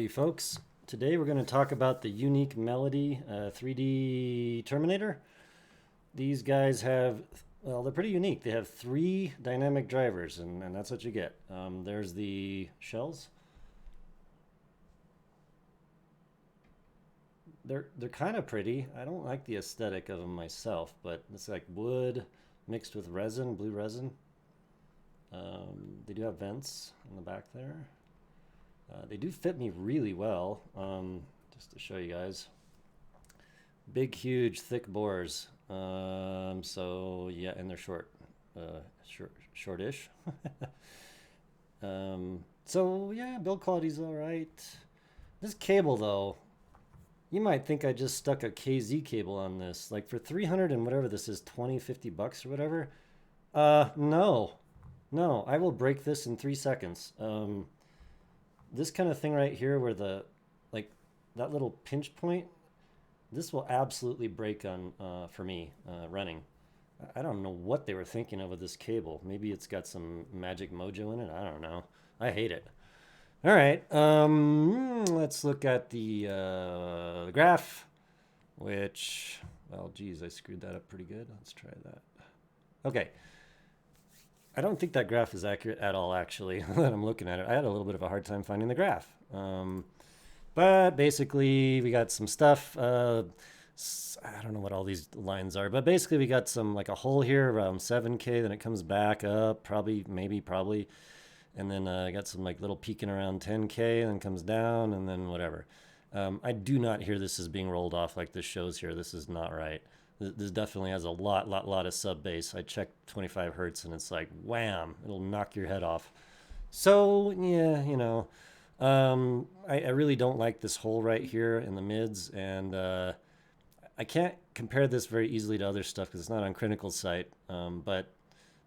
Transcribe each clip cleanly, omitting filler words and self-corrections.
Howdy, folks. Today we're going to talk about the Unique Melody 3D Terminator. These guys have, well, they're pretty unique. They have three dynamic drivers, and that's what you get. There's the shells. They're kind of pretty. I don't like the aesthetic of them myself, but it's like wood mixed with resin, blue resin. They do have vents in the back there. They do fit me really well. Just to show you guys, big, huge, thick bores. So yeah, and they're shortish. So yeah, build quality's all right. This cable though, you might think I just stuck a KZ cable on this. Like for 300 and whatever this is, 20, $50 or whatever. No, I will break this in 3 seconds. This kind of thing right here where like that little pinch point, this will absolutely break on for me running. I don't know what they were thinking of with this cable. Maybe it's got some magic mojo in it. I don't know. I hate it. All right, let's look at the graph, which, well, geez, I screwed that up pretty good. Let's try that. Okay. I don't think that graph is accurate at all, actually, that I'm looking at it. I had a little bit of a hard time finding the graph. But basically, we got some stuff. I don't know what all these lines are, but basically we got some, like a hole here around 7K, then it comes back up, probably. And then I got some like little peaking around 10K, and then comes down, and then whatever. I do not hear this as being rolled off like this shows here. This is not right. This definitely has a lot of sub bass. I checked 25 hertz and it's like wham, it'll knock your head off. So yeah, I really don't like this hole right here in the mids, and I can't compare this very easily to other stuff because it's not on Critical site. But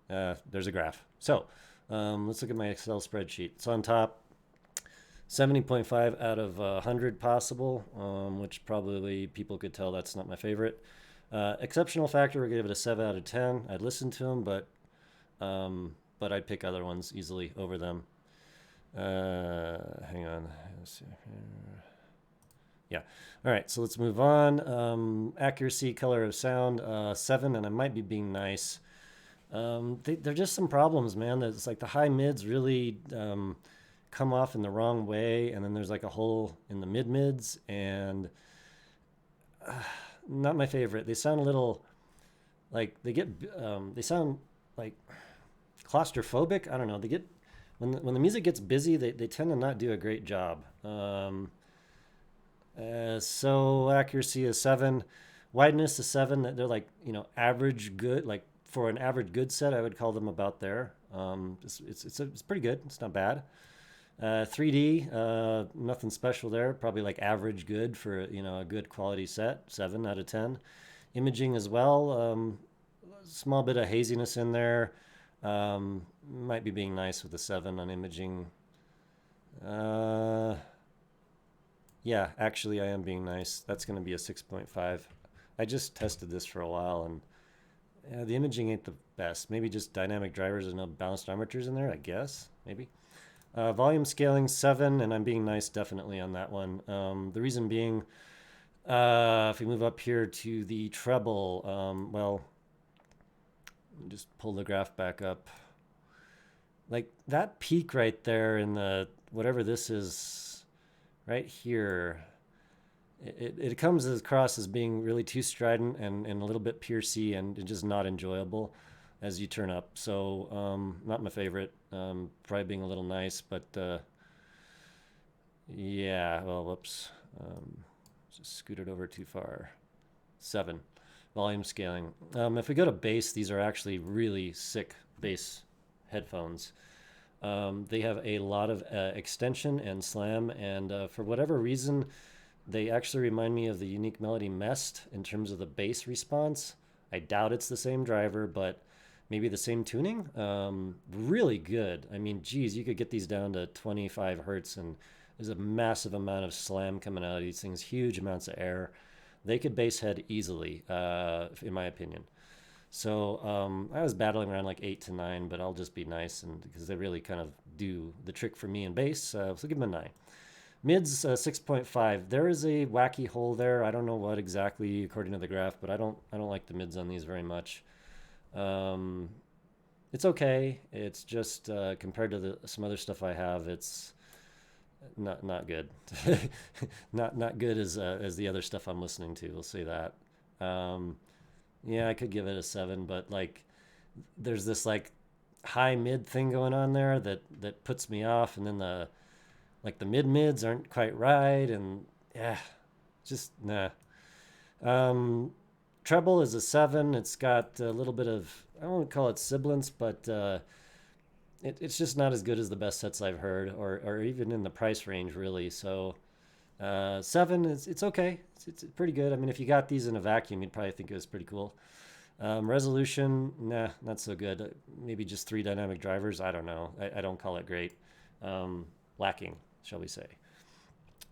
there's a graph. So let's look at my Excel spreadsheet. So on top, 70.5 out of 100 possible, which probably people could tell that's not my favorite. Exceptional factor, we're gonna give it a 7 out of 10. I'd listen to them, but I'd pick other ones easily over them. Hang on. Let's see. Yeah. All right. So let's move on. Accuracy, color of sound, 7, and I might be being nice. They're just some problems, man. It's like the high mids really come off in the wrong way, and then there's like a hole in the mid-mids, and not my favorite. They sound a little like they sound like claustrophobic. I don't know. They get when the music gets busy, they tend to not do a great job. So accuracy is 7, wideness is 7. They're like average good. Like for an average good set, I would call them about there. It's pretty good. It's not bad. 3D, nothing special there. Probably like average good for a good quality set. 7 out of 10. Imaging as well. Small bit of haziness in there. Might be being nice with the 7 on imaging. Yeah, actually I am being nice. That's going to be a 6.5. I just tested this for a while, and the imaging ain't the best. Maybe just dynamic drivers and no balanced armatures in there, I guess. Maybe. Volume scaling 7, and I'm being nice definitely on that one. The reason being, if we move up here to the treble, well, just pull the graph back up. Like that peak right there in the whatever this is right here, it comes across as being really too strident and a little bit piercy and just not enjoyable as you turn up. So not my favorite. Probably being a little nice, but yeah, well, whoops. Just scooted over too far. 7. Volume scaling. If we go to bass, these are actually really sick bass headphones. They have a lot of extension and slam, and for whatever reason, they actually remind me of the Unique Melody Mest in terms of the bass response. I doubt it's the same driver, but maybe the same tuning. Really good. I mean, geez, you could get these down to 25 hertz, and there's a massive amount of slam coming out of these things, huge amounts of air. They could bass head easily, in my opinion. So I was battling around like 8 to 9, but I'll just be nice, and because they really kind of do the trick for me in bass, so give them a 9. Mids 6.5. There is a wacky hole there. I don't know what exactly according to the graph, but I don't like the mids on these very much. Um, it's okay. It's just compared to some other stuff I have, it's not good. Not good as the other stuff I'm listening to. We'll say that. Um, yeah, I could give it a 7, but like there's this like high mid thing going on there that puts me off, and then the mids aren't quite right, and yeah, just nah. Um, Treble is a 7. It's got a little bit of, I won't call it sibilance, but it's just not as good as the best sets I've heard, or even in the price range really. So 7 is it's okay. It's pretty good. I mean, if you got these in a vacuum, you'd probably think it was pretty cool. Resolution, nah, not so good. Maybe just 3 dynamic drivers. I don't know. I don't call it great. Lacking, shall we say.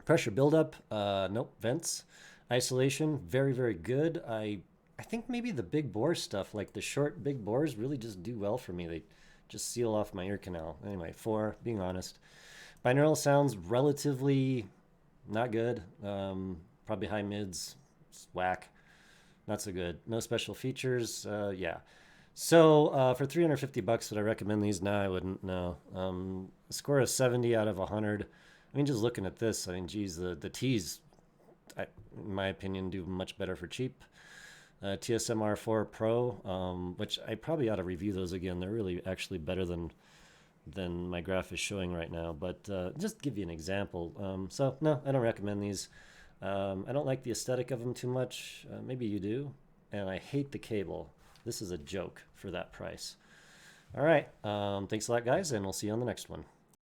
Pressure buildup, nope. Vents. Isolation, very, very good. I think maybe the big bore stuff, like the short big bores, really just do well for me. They just seal off my ear canal. Anyway, 4, being honest. Binaural sounds relatively not good. Probably high mids, whack. Not so good. No special features. Yeah. So for 350 bucks, would I recommend these? No, I wouldn't. No. Score a 70 out of 100. I mean, just looking at this, I mean, geez, the T's, in my opinion, do much better for cheap. TSMR 4 Pro, which I probably ought to review those again. They're really actually better than my graph is showing right now. But just to give you an example. So no, I don't recommend these. I don't like the aesthetic of them too much. Maybe you do. And I hate the cable. This is a joke for that price. All right. Thanks a lot, guys, and we'll see you on the next one.